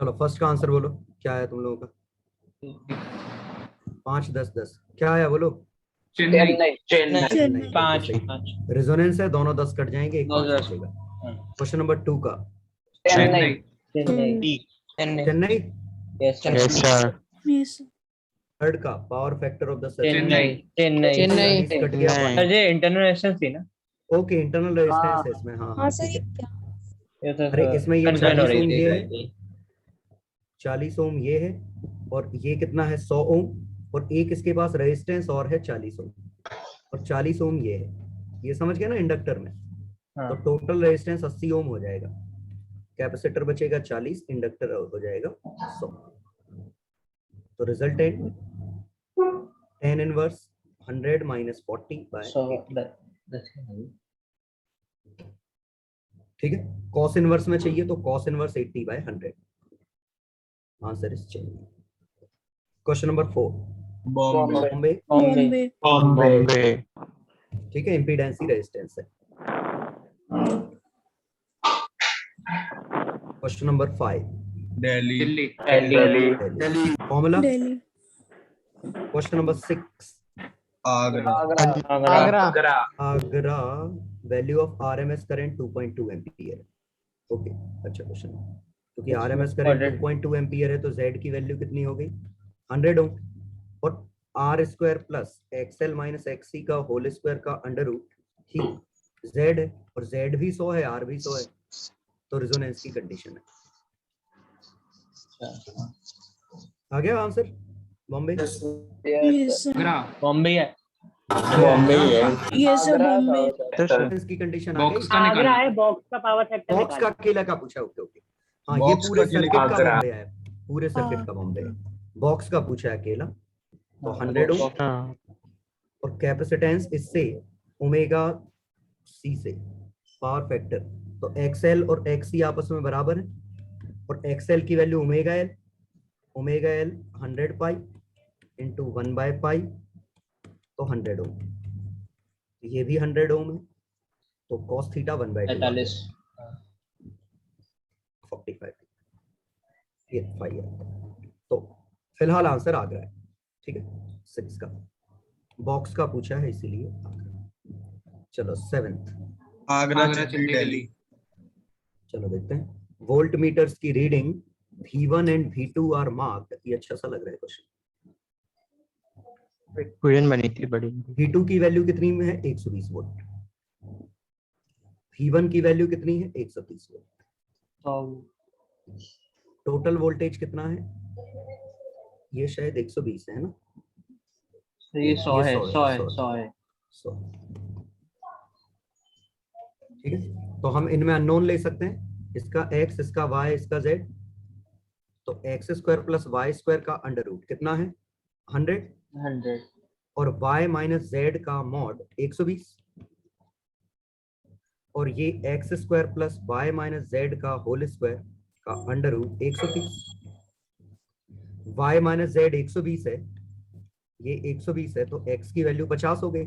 चलो फर्स्ट का आंसर बोलो, क्या है तुम लोगों का? 5 10 10 क्या आया बोलो? चेन्नई। चेन्नई, चेन्नई। बिल्कुल पाँच सही। पाँच रेजोनेंस है, दोनों 10 कट जाएंगे, एक 5 10 बचेगा। क्वेश्चन नंबर 2 का। Chennai. Chennai Chennai. Yes yes sir. Yes. Third का power factor of the Chennai Chennai Chennai. 40 cut गया चेन्नई। 5। अजय इंटरनेशनल थी ना। ओके, इंटरनल रेजिस्टेंस है इसमें, हाँ हाँ हाँ ठीक सर, ये है। क्या? ये तो अरे इसमें ये कंफ्यूजन हो 40 रही ओम ये है, थी। 40 ओम ये है, और ये कितना है 100 ओम, और एक इसके पास रेजिस्टेंस और है 40 ओम, और 40 ओम ये है। ये समझ गए ना इंडक्टर में? हाँ तो टोटल रेजिस्टेंस 80 ओम हो जाएगा, कैपेसिटर बचेगा 40, इंडक्टर हो जाएगा 100। तो रिजल्टेंट 10 इनवर्स 100 माइनस 40 बाय 80। ठीक है, कॉस इनवर्स में चाहिए तो cos inverse 80 by 100। Answer is चाहिए। Question number 4। बॉम्बे। बॉम्बे। बॉम्बे बॉम्बे। ठीक है, इम्पीडेंसी रेजिस्टेंस है। Question number 5। Delhi. Delhi. Formula. Delhi. Question number 6। Agra. Agra Agra. Value of RMS current 2.2 ampere. Okay, अच्छा क्वेश्चन। क्योंकि आरएमएस करंट 2.2 एम्पीयर है तो जेड की वैल्यू कितनी हो गई? 100 ओम। और R square plus XL minus XC का होल स्क्वायर का अंडर रूट ही जेड है, और जेड भी 100 है, आर भी 100 है, तो रेजोनेंस की कंडीशन है। आ गया answer? Bombay. Yes sir. Bombay है। बॉम्बे ही है। Yes sir, Bombay. रेजोनेंस की कंडीशन आ गई। बॉक्स का निकालना है। बॉक्स का पावर फैक्टर बॉक्स का अकेला का पूछा, ओके ओके। हाँ, ये बॉक्स पूरे का सर्किट का आगरा। बॉम्बे है, पूरे सर्किट का बॉम्बे है। बॉक्स का पूछा है अकेला, तो 100 ओम, हाँ। और कैपेसिटेंस इससे ओमेगा सी से पावर फैक्टर, तो एक्सएल और एक्सी आपस में बराबर है, और एक्सएल की value omega L, omega L 100 pi into 1 by pi, तो 100 ओम। ये भी 100 ओम है, तो कॉस थीटा 1/2 आ गया, 45। ये 5 है। तो फिलहाल आंसर आ गया है। ठीक है, 6 का बॉक्स का पूछा है इसीलिए आ गया। चलो 7th। आगरा, चेन्नई, दिल्ली। चलो देखते हैं। वोल्ट मीटर्स की reading V1 and V2 are marked. ये अच्छा सा लग रहा है क्वेश्चन। क्वेश्चन बनी थी बड़ी। V2 की वैल्यू कितनी में है? 120 वोल्ट। V1 की वैल्यू कितनी है? 130 वोल्ट। टोटल वोल्टेज कितना है? ये शायद 120 है ना? ये 100 है 100 है 100 100 है। 100। ठीक है, तो हम इनमें अननोन ले सकते हैं, इसका x, इसका y, इसका z। तो X square plus Y square का अंडर रूट कितना है? 100। 100 और y माइनस जेड का मॉड 120, और ये X square plus Y minus Z का होल स्क्वायर का under root 130। y minus Z 120 है, ये 120 है, तो x की वैल्यू 50 हो गई।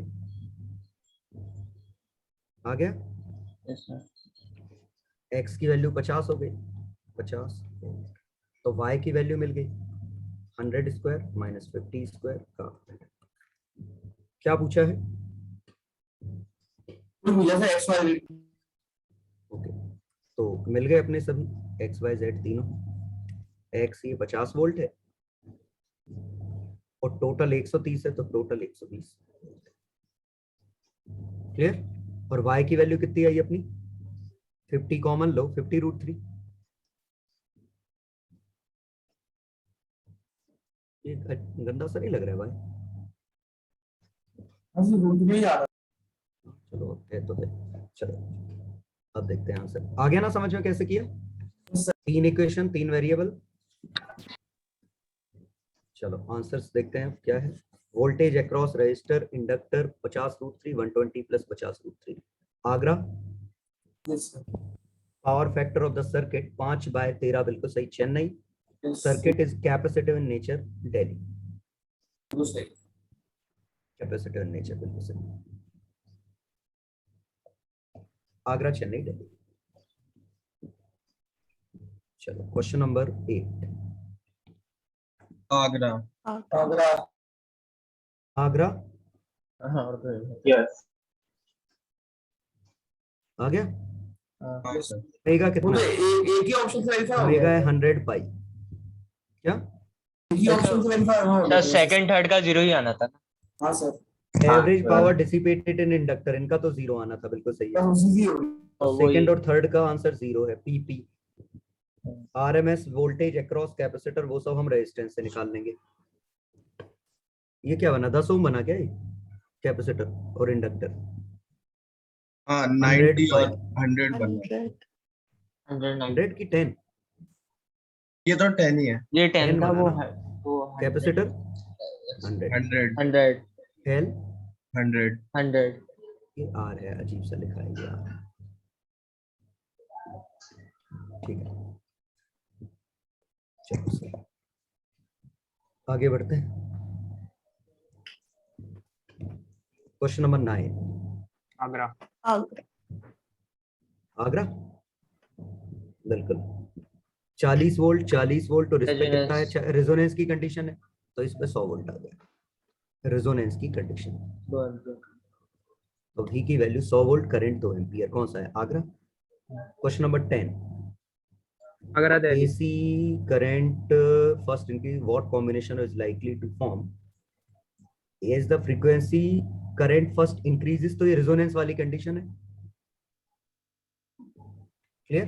आ गया? Yes sir. x की वैल्यू 50 हो गई, 50। तो y की वैल्यू मिल गई 100 स्क्वायर माइनस 50 स्क्वायर का। क्या पूछा है? ओके, तो मिल गए अपने सभी एक्स वाई जेड तीनों। एक्स ये 50 वोल्ट है, और टोटल 130 है, तो टोटल 120। क्लियर? और y की वैल्यू कितनी आई अपनी? 50 कॉमन लो, 50√3। ये गंदा सा नहीं लग रहा है भाई? चलो है तो है। चलो अब देखते हैं आंसर। आ गया ना समझ में कैसे किया? 3 इक्वेशन 3 वेरिएबल। चलो आंसर्स देखते हैं क्या है। Voltage across register inductor 50√3 120 plus 50√3। Agra. Power factor of the circuit 5/13 बिल्कुल सही। Chennai. Circuit is capacitive in nature. Delhi. Capacitive in nature बिल्कुल सही। आगरा, चेन्नई, दिल्ली। चलो क्वेश्चन नंबर 8। आगरा आगरा हाँ और कोई यस आ गया। हाँ सर ओमेगा कितना है? एक ही ऑप्शन से वेरीफाई हो ओमेगा गया है 100 पाई। क्या? एक ही ऑप्शन से वेरीफाई हो सर गया सेकंड थर्ड का जीरो ही आना था ना। हाँ सर एवरेज पावर डिसिपेटेड इन इंडक्टर, इनका तो जीरो आना था, बिल्कुल सही है। तो इजी हो गई तो सेकंड और थर्ड का आंसर जीरो है। PP RMS voltage across capacitor, वो सब हम रेजिस्टेंस से निकाल लेंगे। ये क्या बना? 10 ओम बना क्या ये? कैपेसिटर और इंडक्टर। हाँ 100 90 और पाई 100 बन रहा है। 100 की 10 ये तो 10 ही है। ये 10 10 था बना वो ना। है वो कैपेसिटर 100 100 100 एल 100 100 ये आर है, अजीब सा लिखा है ये R। ठीक है चलो सर आगे बढ़ते हैं। Question number 9। आगरा आगरा बिल्कुल। 40 वोल्ट तो रिस्पेक्ट कितना है? रेजोनेंस की कंडीशन है तो इस पे 100 वोल्ट आ गया रेजोनेंस की कंडीशन। तो V की वैल्यू 100 वोल्ट, करंट 2 एम्पियर। कौन सा है? Agra. Question number 10। Agra Delhi. AC current first increase, what combination is likely to form as the frequency current first increases? तो ये रेजोनेंस वाली कंडीशन है। क्लियर?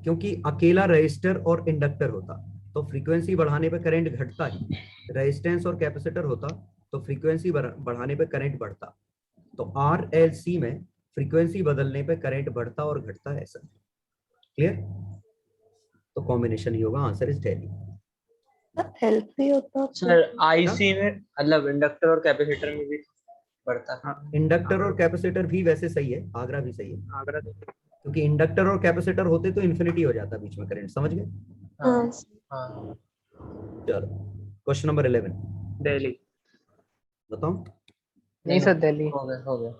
क्योंकि अकेला रजिस्टर और इंडक्टर होता तो फ्रीक्वेंसी बढ़ाने पे करंट घटता ही, रेजिस्टेंस और कैपेसिटर होता तो फ्रीक्वेंसी बढ़ाने पे करंट बढ़ता। तो RLC में फ्रीक्वेंसी बदलने पे करंट बढ़ता और घटता है, ऐसा। क्लियर? तो कॉम्बिनेशन ही होगा, आंसर इज दिल्ली। हेल्प भी होता सर आईसी में मतलब इंडक्टर और कैपेसिटर में भी बढ़ता है। इंडक्टर और कैपेसिटर भी वैसे सही है, आगरा भी सही है, आगरा क्योंकि इंडक्टर और कैपेसिटर होते तो इन्फिनिटी हो जाता बीच में करंट। समझ गए? हाँ हाँ चलो क्वेश्चन नंबर 11 दिल्ली। बताओ। नहीं सर दिल्ली। हो गया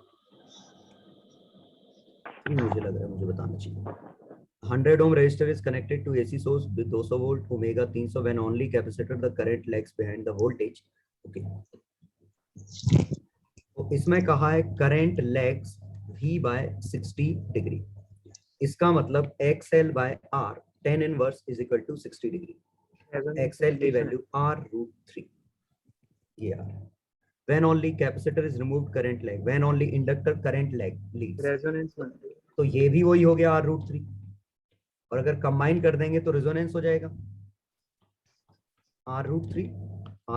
ये मुझे लग रहा है मुझे बताना चाहिए। 100 ohm resistor is connected to AC source with 200 volt omega 300 when only capacitor the current lags behind the voltage. Okay. तो इसमें कहा है करंट लैग्स V by 60 डिग्री। इसका मतलब XL by R tan inverse is equal to 60 degree. XL की value R√3 ये R। When only capacitor is removed current lag, when only inductor current lag leads, resonance तो ये भी वही हो गया R√3। और अगर कंबाइन कर देंगे तो रेजोनेंस हो जाएगा R√3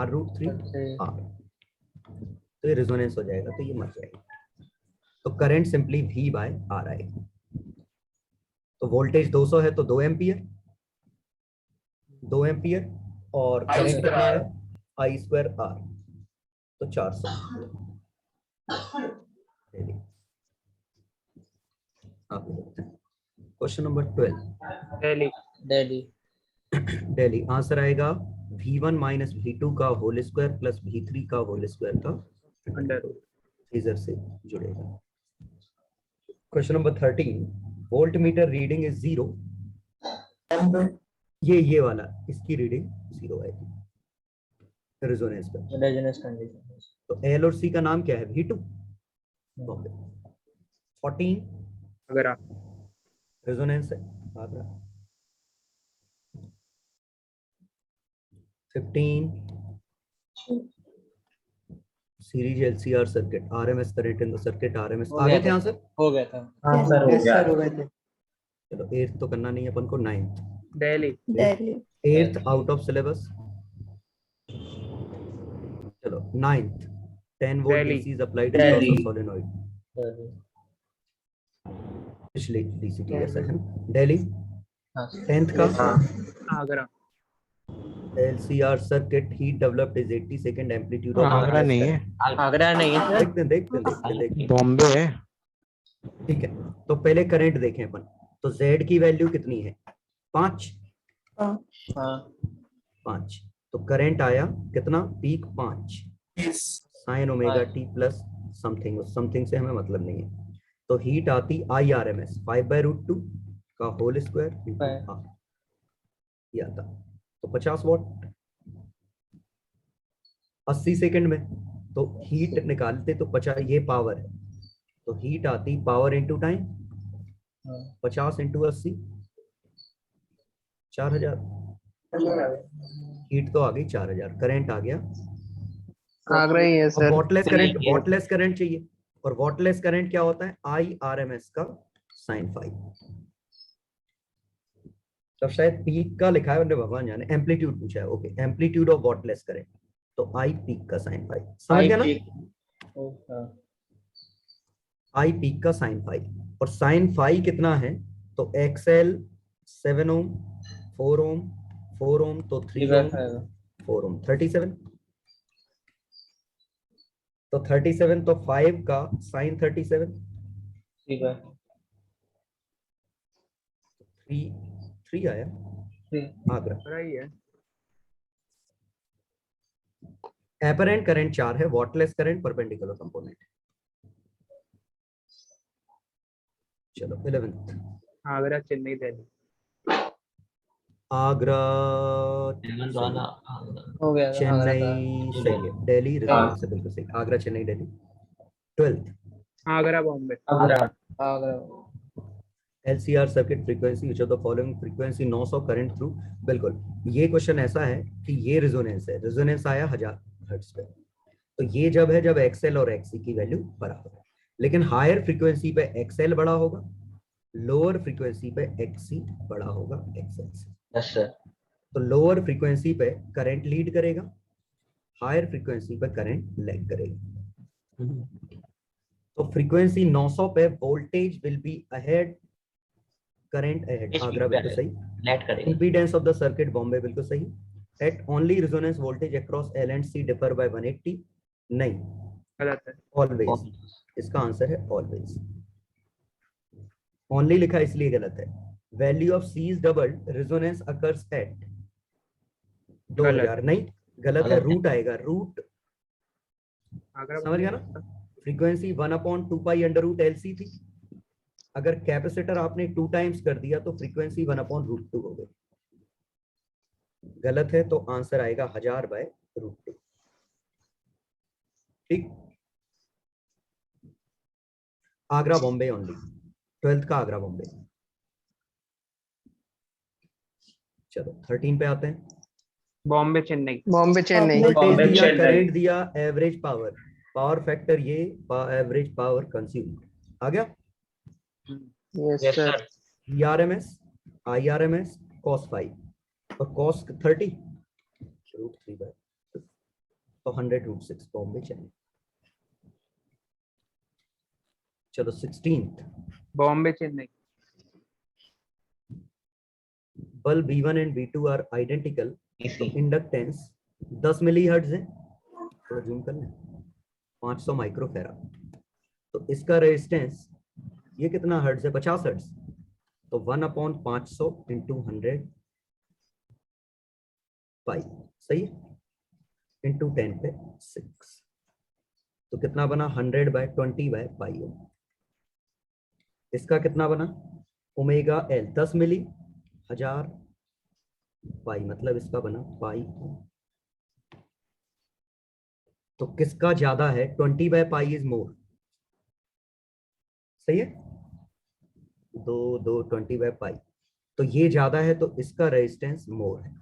R√3 R। तो ये रेजोनेंस हो जाएगा, तो ये मर जाएगा। तो current simply V by R आएगा। तो वोल्टेज 200 है तो 2 एम्पियर और करंट कितना है? I² R तो 400। Question number 12 Delhi. आंसर आएगा V1 माइनस V2 का होल स्क्वायर प्लस V3 का होल स्क्वायर का इधर से जुड़ेगा। Question number 13 volt meter reading is 0। ये वाला इसकी रीडिंग 0 आएगी रेजोनेंस पर। Resonance condition. तो L और C का नाम क्या है? V2। 14 आगरा। रेजोनेंस है Agra. 15 series LCR circuit, RMS current in the circuit RMS। आगे थे आंसर? हो गया था। आंसर हो गया चलो 8th तो करना नहीं है अपन को। 9th Delhi. 8th out of syllabus. चलो 9th 10 volt Delhi. DC is applied across the solenoid। पिछले DCT ऐसा है। दिल्ली। 10th का Agra. LCR circuit heat developed is 80 second amplitude of Agra नहीं है। आगरा नहीं है। देखते बॉम्बे है। ठीक है तो पहले करंट देखें अपन। तो Z की वैल्यू कितनी है? 5। तो करंट आया कितना? Peak 5 sine omega t plus something से हमें मतलब नहीं है। तो हीट आती IRMS 5/√2 का होल स्क्वायर इंटू R। ये आता, तो 50 वॉट 80 सेकंड में। तो हीट निकालते तो 50, ये पावर है, तो हीट आती power into time, 50 into 80 4000। Heat तो आ गई 4000, करंट आ गया। आगरा ही है और सर। वॉटलेस करंट चाहिए, और वॉटलेस करंट क्या होता है? IRMS का साइन फाइव। तब शायद पीक का लिखा है, उन्होंने भगवान जाने, एम्पलीट्यूड पूछा है। Okay, amplitude of wattless current, तो आई पीक का साइन फाइव, समझ गया ना? आई पीक का साइन फाइव, और साइन फाइव कितना है? तो एक्सएल 7 ओम, 4 ओम, 4 ओम, तो 3 ओम, 4 ओम, 37। तो 37, तो 5 का साइन 37, 3 आया। आगरा। आगरा ही है। एपरेंट करंट 4 है, वॉटलेस करंट परपेंडिकुलर कंपोनेंट। चलो 11th, आगरा चेन्नई दिल्ली। आगरा, हो गया था, आगरा था। चेन्नई सही है, दिल्ली रिजल्ट से बिल्कुल सही। Agra, Chennai, Delhi. 12th, Agra Bombay. Agra. LCR circuit frequency, which of the following frequency 900 current through. बिल्कुल, ये क्वेश्चन ऐसा है कि ये रेजोनेंस है, रेजोनेंस आया 1000 हर्ट्ज पे। तो ये जब है जब XL और XC की वैल्यू बराबर है, लेकिन हायर फ्रीक्वेंसी पे XL बड़ा होगा, लोअर फ्रीक्वेंसी पे XC बड़ा होगा XL से। Yes sir. तो लोअर फ्रीक्वेंसी पे करंट लीड करेगा, हायर फ्रीक्वेंसी पे करंट लैग करेगा। तो फ्रीक्वेंसी 900 पे voltage will be ahead, current ahead. Agra बिल्कुल सही। लेट करेगा। Impedance of the circuit Bombay बिल्कुल सही। At only resonance voltage across L and C differ by 180, नहीं, गलत है। ऑलवेज। इसका आंसर है ऑलवेज। ओनली लिखा इसलिए गलत है। Value of C is double, resonance occurs at 2000, नहीं, गलत है। रूट आएगा, रूट, आगरा समझ गया ना? Frequency 1/2 pi under root LC थी, अगर कैपेसिटर आपने 2 टाइम्स कर दिया तो फ्रीक्वेंसी 1/√2 हो गई। गलत है, तो आंसर आएगा 1000/√2। ठीक, आगरा बॉम्बे ओनली, 12th का आगरा बॉम्बे। चलो 13 पे आते हैं। बॉम्बे चेन्नई। बॉम्बे चेन्नई। वोल्टेज दिया, करंट दिया, एवरेज पावर, पावर फैक्टर ये, एवरेज पावर कंज्यूम आ गया। Yes sir. ERMS, IRMS, cos 5 और cos 30 √3/, तो 100√6 बॉम्बे चेन्नई। चलो 16th, Bombay Chennai. Bulb B1 and B2 are identical, तो इंडक्टेंस 10 मिली हर्ट्ज है, थोड़ा जूम कर लें, 500 माइक्रोफेराड। तो इसका रेजिस्टेंस ये कितना हर्ट्ज है? 50 हर्ट्ज, तो 1/500 इंटू 100 पाई, सही है, इंटू 10 पे 6, तो कितना बना? 100/20/पाई ओम। इसका कितना बना? ओमेगा L 10 मिली, 1000 पाई, मतलब इसका बना पाई ओम। तो किसका ज्यादा है? 20/पाई इज मोर, सही है, 20/पाई, तो ये ज्यादा है, तो इसका रेजिस्टेंस मोर है,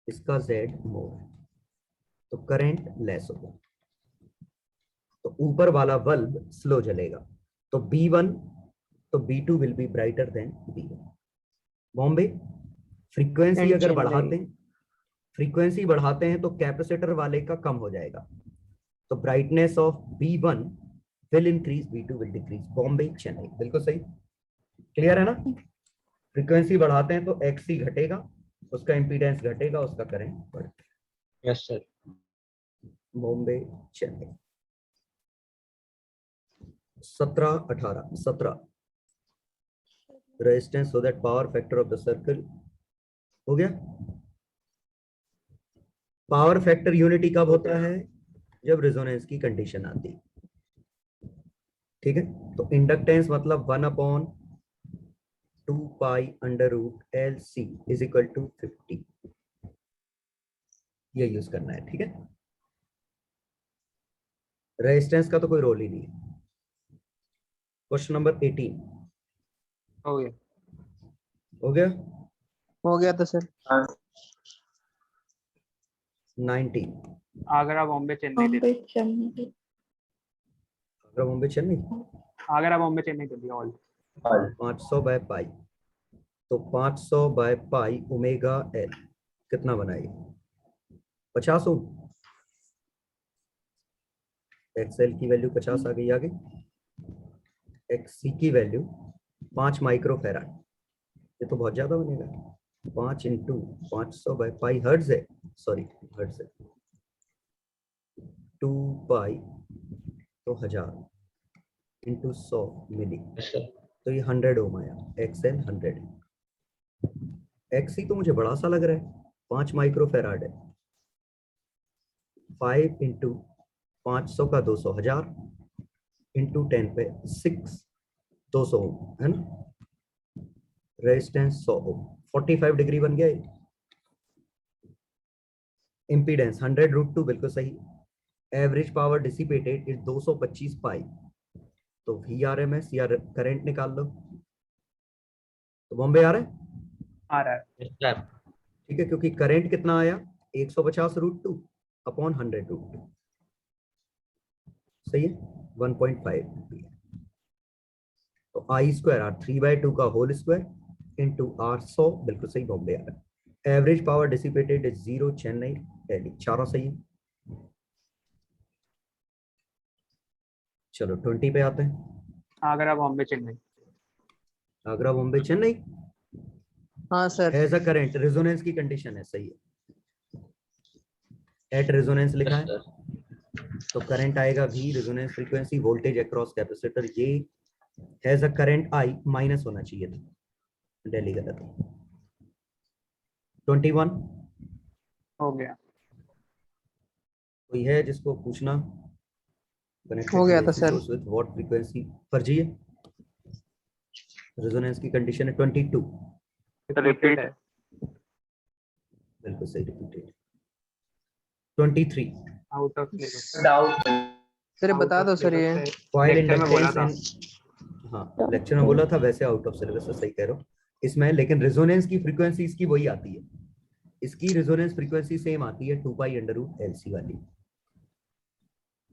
इसका Z मोर है, तो करंट लेस होगा, तो ऊपर वाला बल्ब स्लो जलेगा, तो B1, तो B2 will be brighter then B1। Bombay frequency अगर बढ़ाते हैं तो कैपेसिटर वाले का कम हो जाएगा, तो brightness of B1 will increase, B2 will decrease. Bombay Chennai बिल्कुल सही, क्लियर है ना? फ्रीक्वेंसी बढ़ाते हैं तो XC घटेगा, उसका इंपीडेंस घटेगा, उसका करंट बढ़ेगा। Yes sir. Bombay Chennai. 17 resistance so that power factor of the circle हो गया। पावर फैक्टर यूनिटी कब होता है? जब रेजोनेंस की कंडीशन आती है, ठीक है। तो इंडक्टेंस मतलब 1/, 2 pi under root L C is equal to 50। ये यूज करना है, ठीक है। रेजिस्टेंस का तो कोई रोल ही नहीं है। क्वेश्चन नंबर 18 हो गया। हो गया। हो गया था sir. 19 Agra Bombay Chennai Delhi. Bombay Chennai Agra Bombay Chennai Agra Bombay Chennai Delhi all. 500 by pi, तो 500 बाय पाई ओमेगा एल कितना बनाएगी? 50 ओम। एक्सएल की वैल्यू 50 आ गई आगे। एक्ससी की वैल्यू 5 माइक्रो फेराड, ये तो बहुत ज्यादा बनेगा। 5 इंटू 500 बाय पाई हर्ट्ज है, सॉरी हर्ट्ज है। 2 पाई तो 1000 इंटू 100 मिली, तो ये 100 ओम आया। एक्सएल 100। एक्सी तो मुझे बड़ा सा लग रहा है, 5 माइक्रो फेराड है। 5 इंटू 500 का 200, 1000 इंटू 10 पे 6, 200 ओम है ना। रेजिस्टेंस 100 ओम, 45 डिग्री बन गया। इम्पीडेंस 100√2, बिल्कुल सही। एवरेज पावर डिसिपेटेड इज 225 पाई, तो VRMS या करंट निकाल लो। तो बॉम्बे आ रहा है, आ रहा है। ठीक है, क्योंकि करंट कितना आया 150√2 अपॉन 100√2, सही है 1.5। तो I² R 3/2 का होल स्क्वायर इंटू R 100, बिल्कुल सही बॉम्बे आ रहा है। Average power dissipated is 0 Chennai Delhi, चारों सही है। चलो 20 पे आते हैं। आगरा बॉम्बे चेन्नई। आगरा बॉम्बे चेन्नई हाँ sir. As a current, resonance की कंडीशन है, सही है। एट रेजोनेंस लिखा है, तो करंट आएगा V resonance frequency voltage across capacitor. ये has a current I minus होना चाहिए था, दिल्ली गलत है। 21 हो गया। कोई है जिसको पूछना? हो गया था सर। With what frequency? फर्जी है। रेजोनेंस की कंडीशन है 22, रिपीट है। बिल्कुल सही repeated. 23 out of syllabus. Doubt. Sir बता दो सर ये। कॉइल लेक्चर में बोला था। इंडक्टेंस। हाँ लेक्चर में बोला था, वैसे आउट ऑफ सिलेबस है, सही कह रहे हो इसमें। लेकिन रेजोनेंस की फ्रीक्वेंसी इसकी वही आती है, इसकी रेजोनेंस फ्रीक्वेंसी सेम आती है 2 पाई अंडर रूट LC वाली।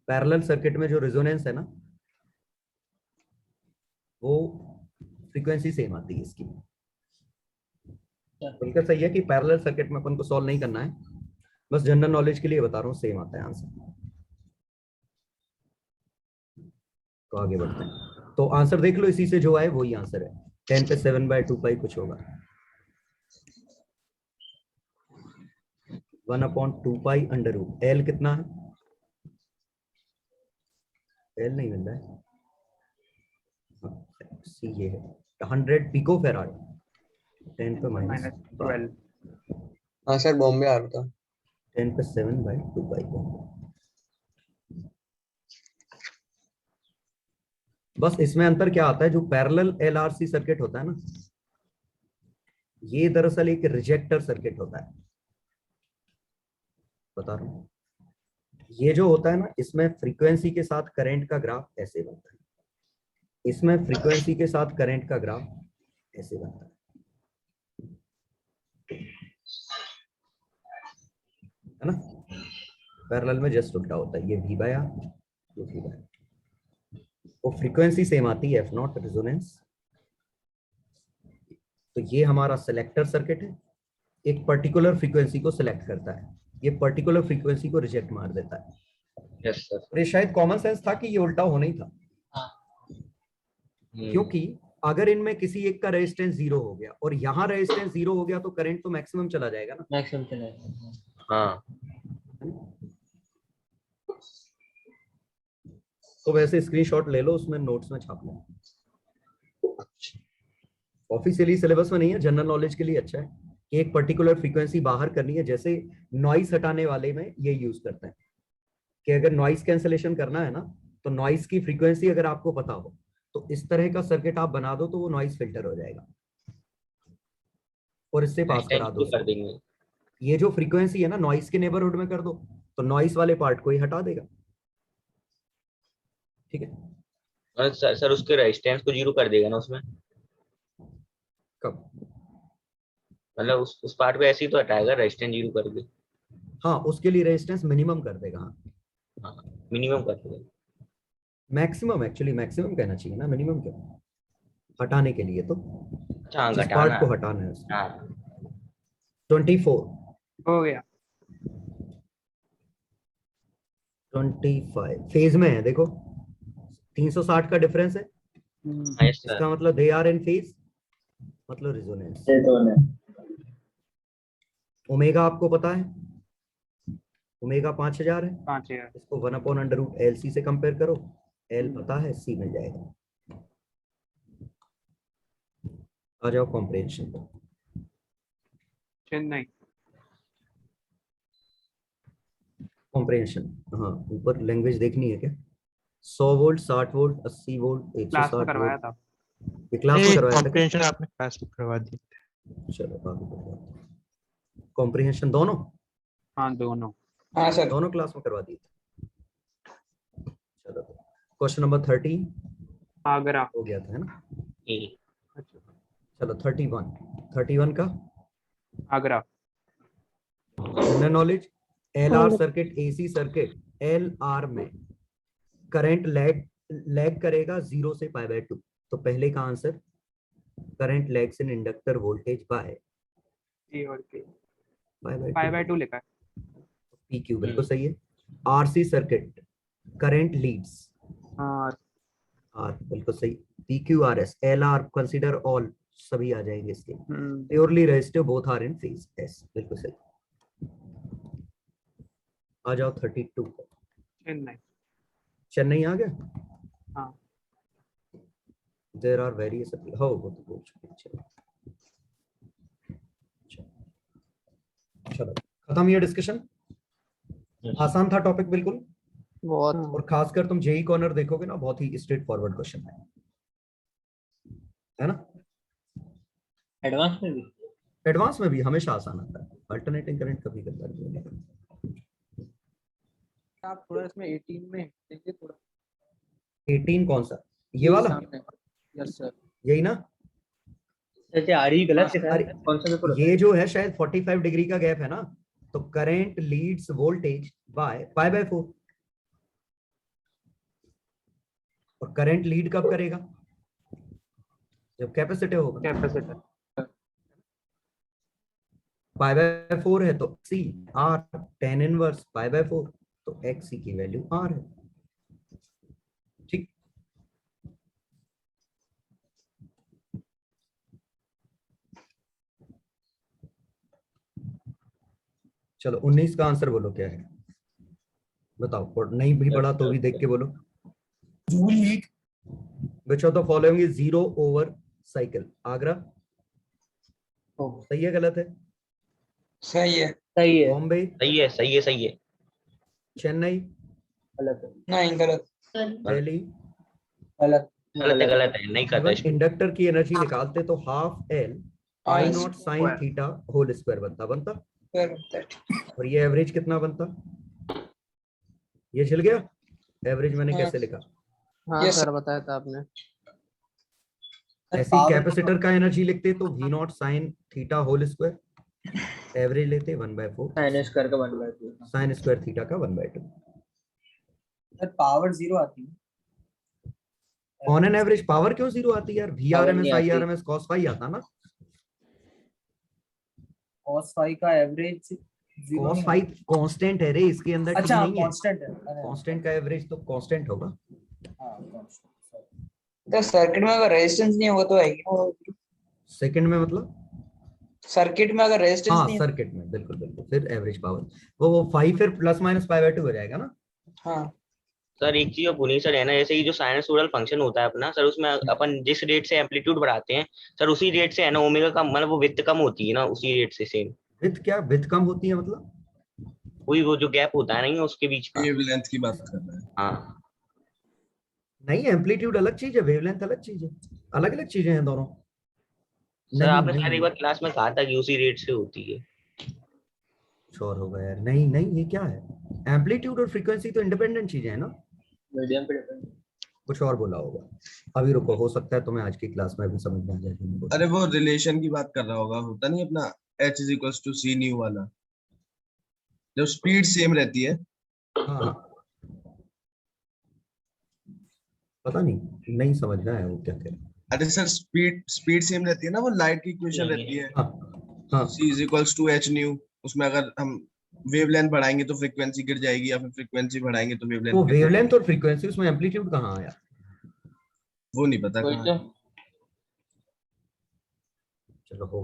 पैरेलल सर्किट में जो रेजोनेंस है ना, वो फ्रीक्वेंसी सेम आती है इसकी। बिल्कुल सही है कि पैरेलल सर्किट में अपन को सॉल्व नहीं करना है, बस जनरल नॉलेज के लिए बता रहा हूँ, सेम आता है आंसर। तो आगे बढ़ते हैं, तो आंसर देख लो, इसी से जो आए वही आंसर है। 10 पे 7/2 पाई कुछ होगा, 1/2 पाई अंडर रूट एल कितना है? एल नहीं मिल रहा है, सी ये है 100 पिको फेराड, 10 पे -12। -12, हाँ सर बॉम्बे आ रहा था। 10 पे 7/2 पाई। बस इसमें अंतर क्या आता है, जो पैरेलल LRC सर्किट होता है ना, ये दरअसल एक रिजेक्टर सर्किट होता है, बता रहा हूं। ये जो होता है ना, इसमें फ्रीक्वेंसी के साथ करंट का ग्राफ ऐसे बनता है, इसमें फ्रीक्वेंसी के साथ करंट का ग्राफ ऐसे बनता है ना। पैरेलल में जस्ट उल्टा होता है, ये V/R, ये V/R। वो फ्रीक्वेंसी सेम आती है, F0 रेजोनेंस। तो ये हमारा सिलेक्टर सर्किट है, एक पर्टिकुलर फ्रीक्वेंसी को सिलेक्ट करता है, ये पर्टिकुलर फ्रीक्वेंसी को रिजेक्ट मार देता है। Yes sir. और ये शायद कॉमन सेंस था कि ये उल्टा होना ही था, क्योंकि अगर इनमें किसी एक का रेजिस्टेंस 0 हो गया और यहाँ रेजिस्टेंस 0 हो गया, तो करंट तो मैक्सिमम चला जाएगा ना। मैक्सिमम चलेगा। हाँ। तो वैसे स्क्रीनशॉट ले लो, उसमें नोट्स में छाप लो। ऑफिशियली सिलेबस में नहीं है, जनरल नॉलेज के लिए अच्छा है कि एक पर्टिकुलर फ्रीक्वेंसी बाहर करनी है। जैसे नॉइस हटाने वाले में ये यूज करते हैं कि अगर नॉइस कैंसलेशन करना है ना, तो नॉइस की फ्रीक्वेंसी अगर आपको पता हो, तो इस तरह का सर्किट आप बना दो, तो वो नॉइस फिल्टर हो जाएगा। और इससे पास करा दो कर उसको। देंगे। ये जो फ्रीक्वेंसी है ना नॉइस के नेबरहुड में कर दो, तो नॉइस वाले पार्ट को ही हटा देगा। ठीक है, और सर उसके रेजिस्टेंस को 0 कर देगा ना उसमें, कब? मतलब उस पार्ट को ऐसे ही तो हटाएगा रेजिस्टेंस 0 कर दे। हाँ, उसके लिए रेजिस्टेंस मिनिमम कर देगा। हाँ, हाँ मिनिमम कर देगा। मैक्सिमम, एक्चुअली मैक्सिमम कहना चाहिए ना, मिनिमम क्यों? हटाने के लिए तो अच्छा हाँ जिस घटाना पार्ट को हटाना है उसको। हाँ 24 हो गया 25 फेज में है, देखो 360 का डिफरेंस है, हाँ yes, सर। इसका मतलब दे आर इन फेज, मतलब रेजोनेंस। ओमेगा आपको पता है, ओमेगा 5000 है, 5000। इसको 1/√LC से कंपेयर करो, L पता है, C मिल जाएगा। आ जाओ कॉम्प्रिहेंशन पर। चेन्नई। कॉम्प्रिहेंशन, हाँ ऊपर लैंग्वेज देखनी है क्या? 100 वोल्ट, 60 वोल्ट, 80 वोल्ट, क्लास में 160 करवाया वोल्ट। था। ये क्लास में करवाया था क्या? कॉम्प्रिहेंशन आपने क्लास में करवा दी। चलो आगे बढ़ो। कॉम्प्रिहेंशन दोनों? हाँ दोनों। हाँ सर। दोनों क्लास में करवा दिए थे। चलो क्वेश्चन नंबर 30 आगरा। हो गया था, है ना? ए अच्छा चलो 31 का Agra. General knowledge. LR circuit, AC circuit, LR में करंट लैग करेगा 0 से π/2। तो पहले का answer current lags in inductor voltage by a और के π/2। 5/2 लिखा है। PQ बिल्कुल सही है। RC सर्किट करंट लीड्स, हाँ R बिल्कुल सही। PQRS LR कंसीडर ऑल, सभी आ जाएंगे इसके। Hmm, purely resistive both are in phase, S बिल्कुल सही। आ जाओ 32 पर। चेन्नई। चेन्नई आ गया। हाँ देयर आर वेरियस, हो वो तो बोल चुके। चलो खत्म ये डिस्कशन। आसान था टॉपिक बिल्कुल, बहुत। और खासकर तुम जेई कॉर्नर देखोगे ना, बहुत ही स्ट्रेट फॉरवर्ड क्वेश्चन है ना? एडवांस में भी। एडवांस में भी हमेशा आसान आता है, अल्टरनेटिंग करंट कभी करता नहीं। आप थोड़ा इसमें 18 में देखिए थोड़ा। 18 कौन सा? ये वाला? Yes sir. यही ना? अच्छा आ रही गलत लिखा अरे है, कौन सा पेपर होता ये जो है शायद 45 डिग्री का गैप है ना, तो करंट लीड्स वोल्टेज बाय π/4। और करंट लीड कब करेगा? जब कैपेसिटिव होगा। कैपेसिटर। π/4 है तो C R tan इनवर्स π/4, तो XC की वैल्यू R है। ठीक, चलो 19 का आंसर बोलो क्या है, बताओ। नहीं भी पढ़ा तो भी देख के बोलो। Joule heat. Which of the following is zero over cycle? Agra सही है गलत है? सही है। सही है। बॉम्बे, सही है सही है सही है। चेन्नई, गलत है। नहीं गलत। दिल्ली। गलत गलत है नहीं करता इवन इंडक्टर की एनर्जी निकालते तो half L I naught sine theta whole square बनता। और ये एवरेज कितना बनता? ये छिल गया एवरेज, मैंने कैसे लिखा? हाँ Yes, सर बताया था आपने। ऐसे ही कैपेसिटर का एनर्जी लिखते तो V naught sine theta whole square, average लेते 1/4 साइन स्क्वायर का 1/2। साइन स्क्वायर थीटा का 1/2। पावर 0 आती है। ऑन एन एवरेज पावर क्यों जीरो आती है यार? Power VRMS नहीं आती। IRMS cos फाई आता ना। cos फाई का एवरेज cos फाई कांस्टेंट है रे, इसके अंदर अच्छा नहीं है। कांस्टेंट है। कांस्टेंट का एवरेज तो कांस्टेंट होगा। तो सर्किट में अगर रेजिस्टेंस नहीं होगा तो आएगी। सेकंड में मतलब? सर्किट में अगर रेजिस्टेंस हाँ नहीं सर्किट में, बिल्कुल बिल्कुल, फिर एवरेज पावर वो 5 फिर ±π/2 हो जाएगा ना। हाँ सर एक चीज और भूलिए सर, है ना, जैसे कि जो साइनसोइडल फंक्शन होता है अपना सर, उसमें अपन जिस रेट से एम्पलीट्यूड बढ़ाते हैं सर, उसी रेट से है ना ओमेगा का मतलब वो विड्थ कम होती है ना, उसी रेट से सेम। विड्थ क्या? विड्थ कम होती है मतलब? वही वो जो गैप होता है नहीं उसके बीच का। वेवलेंथ की बात कर रहे हैं। हाँ नहीं, एम्पलीट्यूड अलग चीज है, वेवलेंथ अलग चीज है, अलग अलग चीजें हैं दोनों। सर आपने शायद नहीं एक बार क्लास में कहा था कि उसी रेट से होती है। श्योर होगा यार, नहीं नहीं ये क्या है, एम्पलीट्यूड और फ्रीक्वेंसी तो इंडिपेंडेंट चीजें हैं ना, मीडियम पे डिपेंड। कुछ और बोला होगा। अभी रुको, हो सकता है तुम्हें आज की क्लास में भी समझ में आ जाए जो मैं बोल रहा अरे वो रिलेशन की बात कर रहा होगा, होता नहीं अपना h is equals to C nu वाला, जब स्पीड सेम रहती है। हूँ। हाँ हाँ, पता नहीं, नहीं समझ रहा है वो क्या कह रहा है। अरे सर स्पीड सेम रहती है ना, वो लाइट की इक्वेशन नहीं, रहती है हाँ हाँ c is equals to h nu, उसमें अगर हम वेवलेंथ बढ़ाएंगे तो फ्रीक्वेंसी गिर जाएगी, या फिर फ्रीक्वेंसी बढ़ाएंगे तो वो वेवलेंथ गिर जाएगी। वेवलेंथ और फ्रीक्वेंसी, उसमें एम्पलीट्यूड कहाँ आया? वो नहीं पता वही कहाँ तो। है। चलो हो